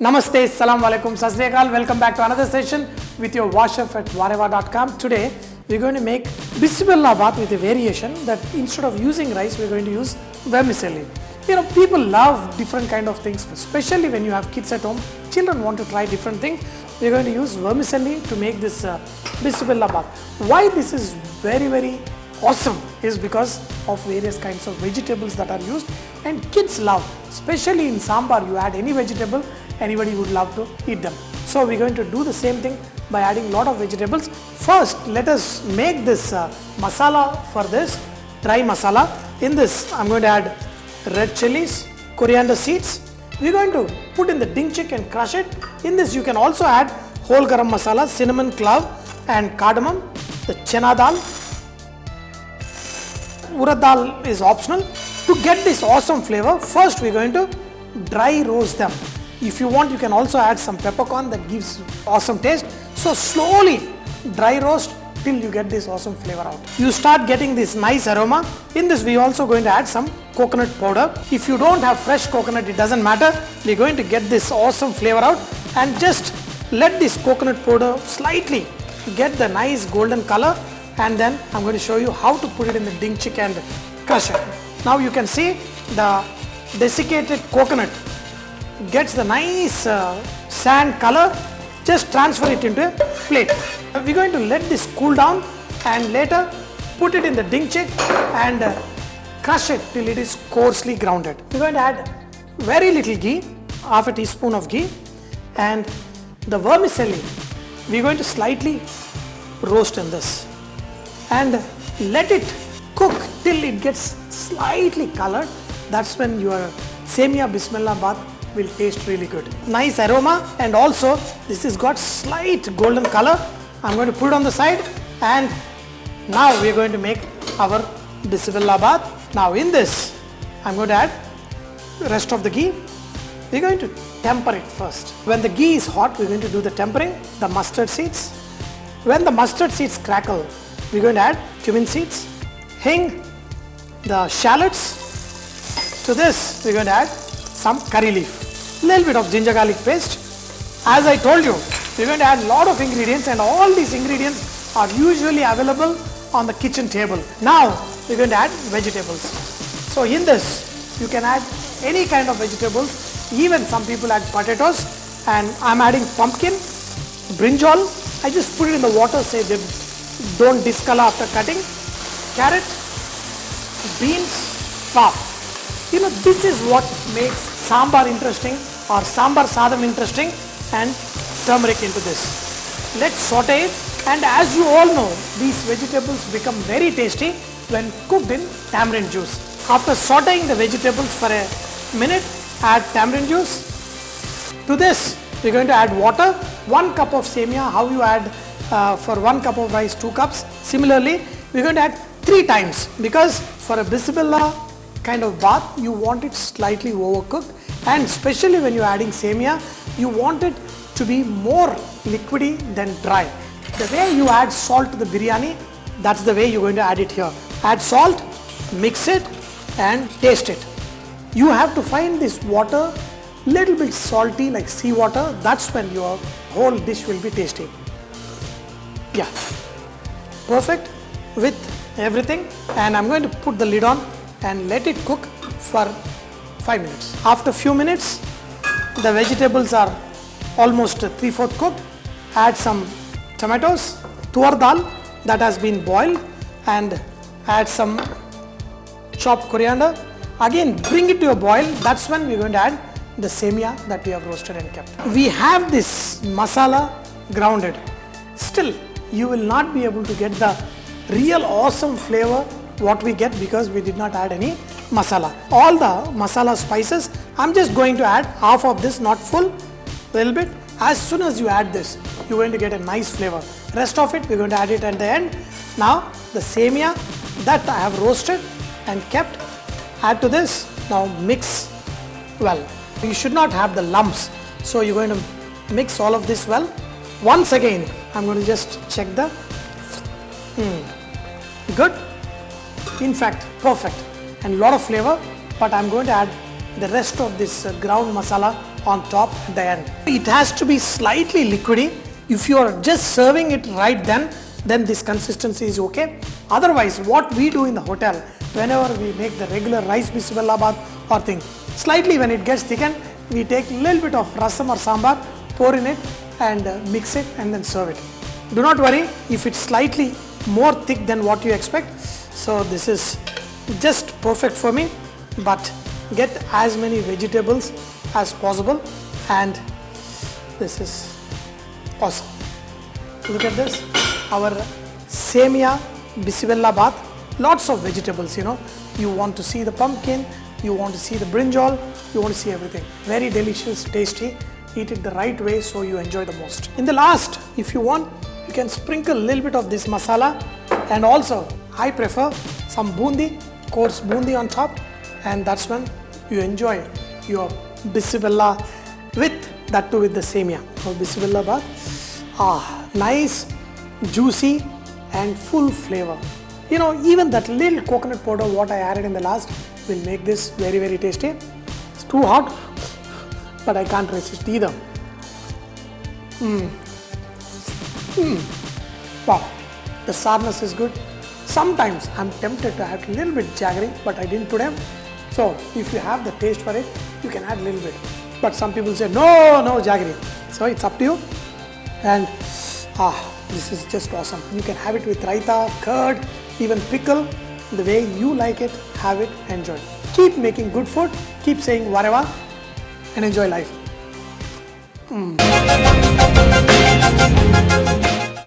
Namaste, Salam Alaikum, Sat Sri Akal. Welcome back to another session with your Vahchef at vareva.com. Today we are going to make Bisi Bele bath with a variation that instead of using rice we are going to use vermicelli. You know, people love different kind of things, especially when you have kids at home. Children want to try different things. We are going to use vermicelli to make this Bisi Bele bath. Why this is very awesome is because of various kinds of vegetables that are used and kids love. Especially in sambar, you add any vegetable, anybody would love to eat them. So we're going to do the same thing by adding a lot of vegetables. First, let us make this masala for this, dry masala. In this, I'm going to add red chillies, coriander seeds. We're going to put in the ding chick and crush it. In this, you can also add whole garam masala, cinnamon, clove and cardamom, the chana dal. Urad dal is optional. To get this awesome flavor, first we're going to dry roast them. If you want, you can also add some peppercorn that gives awesome taste. So slowly dry roast till you get this awesome flavor out. You start getting this nice aroma. In this, we are also going to add some coconut powder. If you don't have fresh coconut, it doesn't matter. We're going to get this awesome flavor out and just let this coconut powder slightly get the nice golden color, and then I'm going to show you how to put it in the ding chick and crush it. Now you can see the desiccated coconut gets the nice sand color. Just transfer it into a plate. We're going to let this cool down and later put it in the ding chick and crush it till it is coarsely grounded. We're going to add very little ghee, half a teaspoon of ghee, and the vermicelli we're going to slightly roast in this and let it cook till it gets slightly colored. That's when your Semiya Bisi Bele bath will taste really good. Nice aroma, and also this has got slight golden color. I'm going to put it on the side, and now we are going to make our Bisi Bele bath. Now in this, I'm going to add the rest of the ghee. We're going to temper it first. When the ghee is hot, we're going to do the tempering. The mustard seeds. When the mustard seeds crackle, we're going to add cumin seeds, hing, the shallots. To this, we're going to add some curry leaf, little bit of ginger garlic paste. As I told you, we're going to add a lot of ingredients, and all these ingredients are usually available on the kitchen table. Now, we're going to add vegetables. So in this, you can add any kind of vegetables. Even some people add potatoes, and I'm adding pumpkin, brinjal. I just put it in the water, say they don't discolor after cutting. Carrot, beans, puff. You know, this is what makes sambar interesting or sambar sadam interesting, and turmeric into this. Let's saute it, and as you all know, these vegetables become very tasty when cooked in tamarind juice. After sauteing the vegetables for a minute, add tamarind juice. To this, we're going to add water, 1 cup of semiya. How you add for 1 cup of rice, 2 cups. Similarly, we're going to add 3 times, because for a Bisi Bele kind of bath, you want it slightly overcooked, and especially when you're adding semiya, you want it to be more liquidy than dry. The way you add salt to the biryani, that's the way you're going to add it here. Add salt, mix it and taste it. You have to find this water little bit salty like seawater. That's when your whole dish will be tasty. Yeah, perfect with everything, and I'm going to put the lid on and let it cook for 5 minutes. After few minutes, the vegetables are almost 3/4 cooked. Add some tomatoes, tur dal that has been boiled, and add some chopped coriander. Again, bring it to a boil. That's when we're going to add the semiya that we have roasted and kept. We have this masala grounded. Still, you will not be able to get the real awesome flavor what we get because we did not add any masala. All the masala spices, I'm just going to add half of this, not full, little bit. As soon as you add this, you're going to get a nice flavor. Rest of it, we're going to add it at the end. Now, the semiya that I have roasted and kept, add to this. Now mix well. You should not have the lumps. So you're going to mix all of this well. Once again, I'm going to just check the, good. In fact, perfect and lot of flavor, but I'm going to add the rest of this ground masala on top at the end. It has to be slightly liquidy. If you are just serving it right then this consistency is okay. Otherwise, what we do in the hotel, whenever we make the regular rice bisi bele bath or thing, slightly when it gets thickened, we take a little bit of rasam or sambar, pour in it and mix it and then serve it. Do not worry if it's slightly more thick than what you expect. So this is just perfect for me, but get as many vegetables as possible, and this is awesome. Look at this, our Semiya Bisi Bele bath, lots of vegetables, you want to see the pumpkin, you want to see the brinjal, you want to see everything. Very delicious, tasty, eat it the right way so you enjoy the most. In the last, if you want, you can sprinkle a little bit of this masala, and also I prefer some boondi, coarse boondi on top, and that's when you enjoy your bisi bele with that too with the Semiya or bisi bele bath. Nice, juicy and full flavor. Even that little coconut powder what I added in the last will make this very, very tasty. It's too hot, but I can't resist either. Wow, the sourness is good. Sometimes I'm tempted to add a little bit jaggery, but I didn't today. So if you have the taste for it, you can add a little bit. But some people say no jaggery. So it's up to you. And this is just awesome. You can have it with raita, curd, even pickle. The way you like it, have it, enjoy. Keep making good food, keep saying whatever, and enjoy life.